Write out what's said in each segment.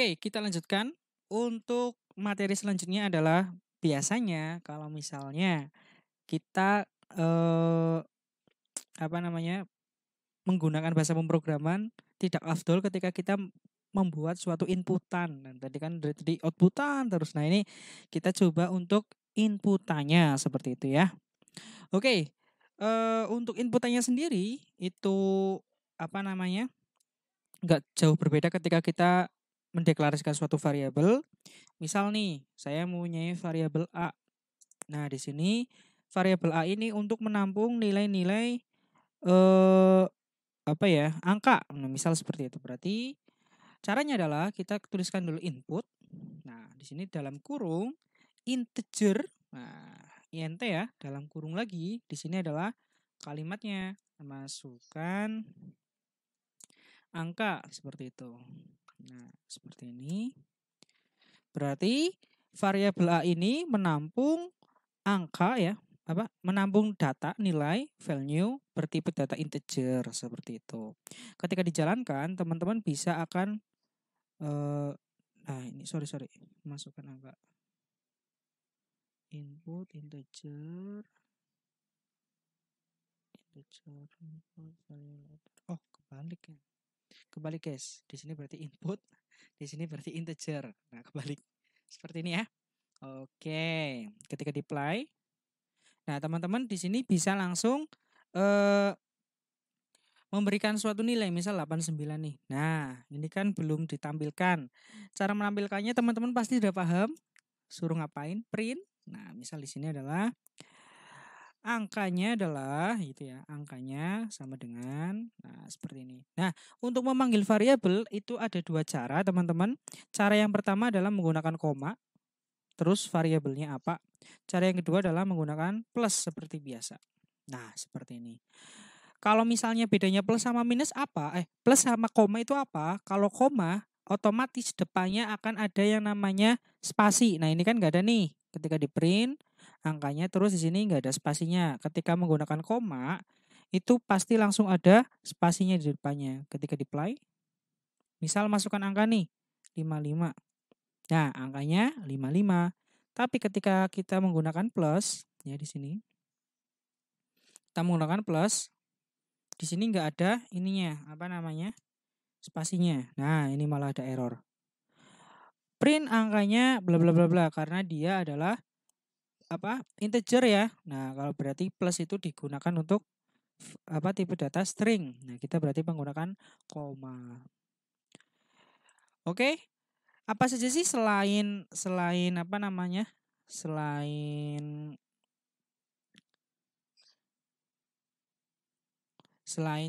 Oke, kita lanjutkan. Untuk materi selanjutnya adalah biasanya kalau misalnya kita, apa namanya, menggunakan bahasa pemrograman tidak afdol ketika kita membuat suatu inputan. Dan tadi kan dari tadi outputan terus. Nah, ini kita coba untuk inputannya seperti itu ya. Oke, untuk inputannya sendiri itu apa namanya, nggak jauh berbeda ketika kita mendeklarasikan suatu variabel. Misal nih, saya mempunyai variabel A. Nah, di sini variabel A ini untuk menampung nilai-nilai eh apa ya, angka. Nah, misal seperti itu. Berarti caranya adalah kita tuliskan dulu input. Nah, di sini dalam kurung integer. Nah, int ya, dalam kurung lagi. Di sini adalah kalimatnya. Masukkan angka seperti itu. Nah, seperti ini. Berarti variabel A ini menampung angka ya, menampung data nilai value bertipe data integer seperti itu. Ketika dijalankan, teman-teman bisa akan eh nah ini sorry masukkan angka input integer input variable. Oh, kebalik ya. Kebalik guys. Di sini berarti input, di sini berarti integer. Nah, kebalik. Seperti ini ya. Oke, ketika di apply. Nah, teman-teman di sini bisa langsung eh memberikan suatu nilai misal 89 nih. Nah, ini kan belum ditampilkan. Cara menampilkannya teman-teman pasti sudah paham. Suruh ngapain? Print. Nah, misal di sini adalah angkanya adalah gitu ya. Angkanya sama dengan nah seperti ini. Nah, untuk memanggil variabel itu ada dua cara, teman-teman. Cara yang pertama adalah menggunakan koma, terus variabelnya apa. Cara yang kedua adalah menggunakan plus seperti biasa. Nah, seperti ini. Kalau misalnya bedanya plus sama minus apa? Plus sama koma itu apa? Kalau koma otomatis depannya akan ada yang namanya spasi. Nah, ini kan nggak ada nih. Ketika di print angkanya terus di sini nggak ada spasinya. Ketika menggunakan koma itu pasti langsung ada spasinya di depannya. Ketika di apply, misal masukkan angka nih 55. Nah, angkanya 55. Tapi ketika kita menggunakan plus ya di sini kita menggunakan plus di sini nggak ada ininya, apa namanya, spasinya. Nah, ini malah ada error. Print angkanya bla bla bla bla karena dia adalah apa? Integer ya. Nah, kalau berarti plus itu digunakan untuk apa tipe data string. Nah, kita berarti menggunakan koma. Oke, apa saja sih selain selain apa namanya? Selain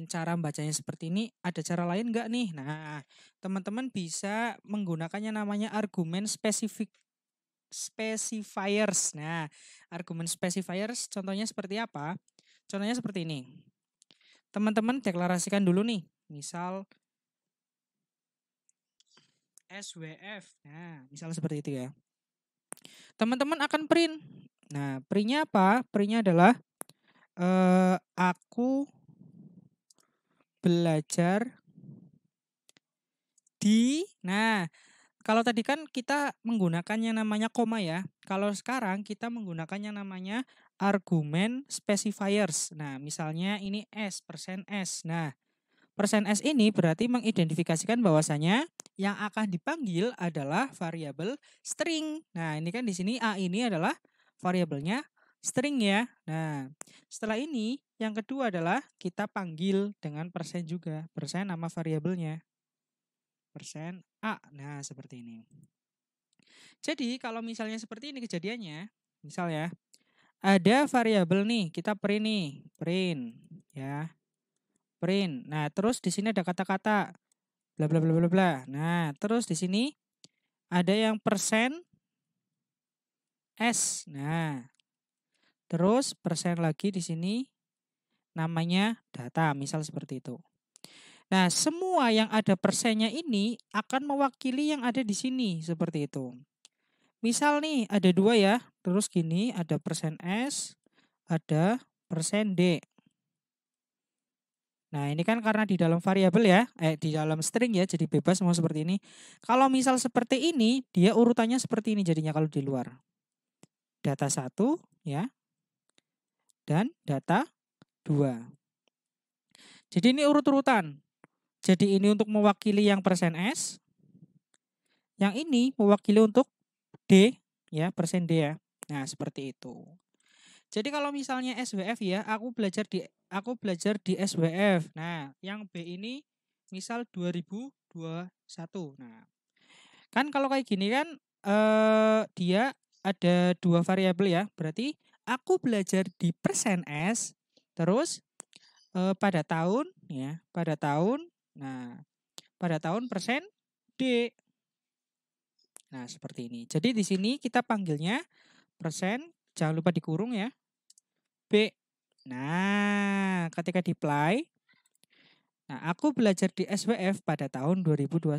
cara bacanya seperti ini, ada cara lain nggak nih? Nah, teman-teman bisa menggunakannya namanya argumen spesifik specifiers. Nah, argumen specifiers contohnya seperti apa? Contohnya seperti ini. Teman-teman deklarasikan dulu nih, misal SWF. Nah, misal seperti itu ya. Teman-teman akan print. Nah, printnya apa? Printnya adalah aku belajar di. Nah, kalau tadi kan kita menggunakannya namanya koma ya. Kalau sekarang kita menggunakannya namanya argumen specifiers. Nah, misalnya ini S, persen S. Nah, persen S ini berarti mengidentifikasikan bahwasanya yang akan dipanggil adalah variabel string. Nah, ini kan di sini A ini adalah variabelnya string ya. Nah, setelah ini yang kedua adalah kita panggil dengan persen juga. Persen nama variabelnya. Persen A. Nah, seperti ini. Jadi kalau misalnya seperti ini kejadiannya, misal ya, ada variabel nih, kita print nih, print ya, print. Nah, terus di sini ada kata-kata bla bla bla bla bla. Nah, terus di sini ada yang persen S. Nah, terus persen lagi di sini namanya data, misal seperti itu. Nah, semua yang ada persennya ini akan mewakili yang ada di sini seperti itu. Misal nih ada dua ya, terus gini ada persen S, ada persen D. Nah, ini kan karena di dalam variabel ya, di dalam string ya, jadi bebas mau seperti ini. Kalau misal seperti ini, dia urutannya seperti ini jadinya kalau di luar. Data 1 ya, dan data 2. Jadi ini urut-urutan. Jadi ini untuk mewakili yang persen S, yang ini mewakili untuk D ya, persen D ya. Nah, seperti itu. Jadi kalau misalnya SWF ya, aku belajar di SWF. Nah, yang B ini misal 2021. Nah, kan kalau kayak gini kan dia ada dua variabel ya. Berarti aku belajar di persen S terus pada tahun ya, pada tahun. Nah, pada tahun persen D. Nah, seperti ini. Jadi di sini kita panggilnya persen, jangan lupa dikurung ya. B. Nah, ketika di-apply, nah aku belajar di SWF pada tahun 2021.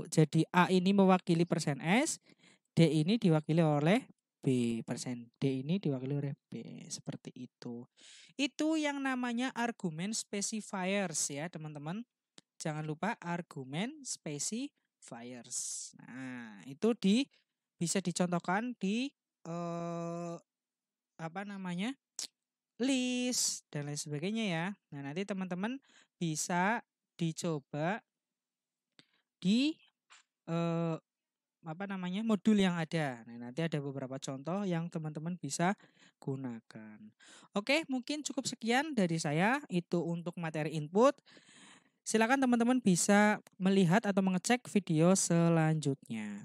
Jadi A ini mewakili persen S, D ini diwakili oleh B, persen D ini diwakili oleh B. Seperti itu. Itu yang namanya argumen specifiers ya, teman-teman. Jangan lupa argumen specifiers. Nah, itu bisa dicontohkan di apa namanya? List dan lain sebagainya ya. Nah, nanti teman-teman bisa dicoba di eh, apa namanya? Modul yang ada. Nah, nanti ada beberapa contoh yang teman-teman bisa gunakan. Oke, mungkin cukup sekian dari saya itu untuk materi input. Silakan teman-teman bisa melihat atau mengecek video selanjutnya.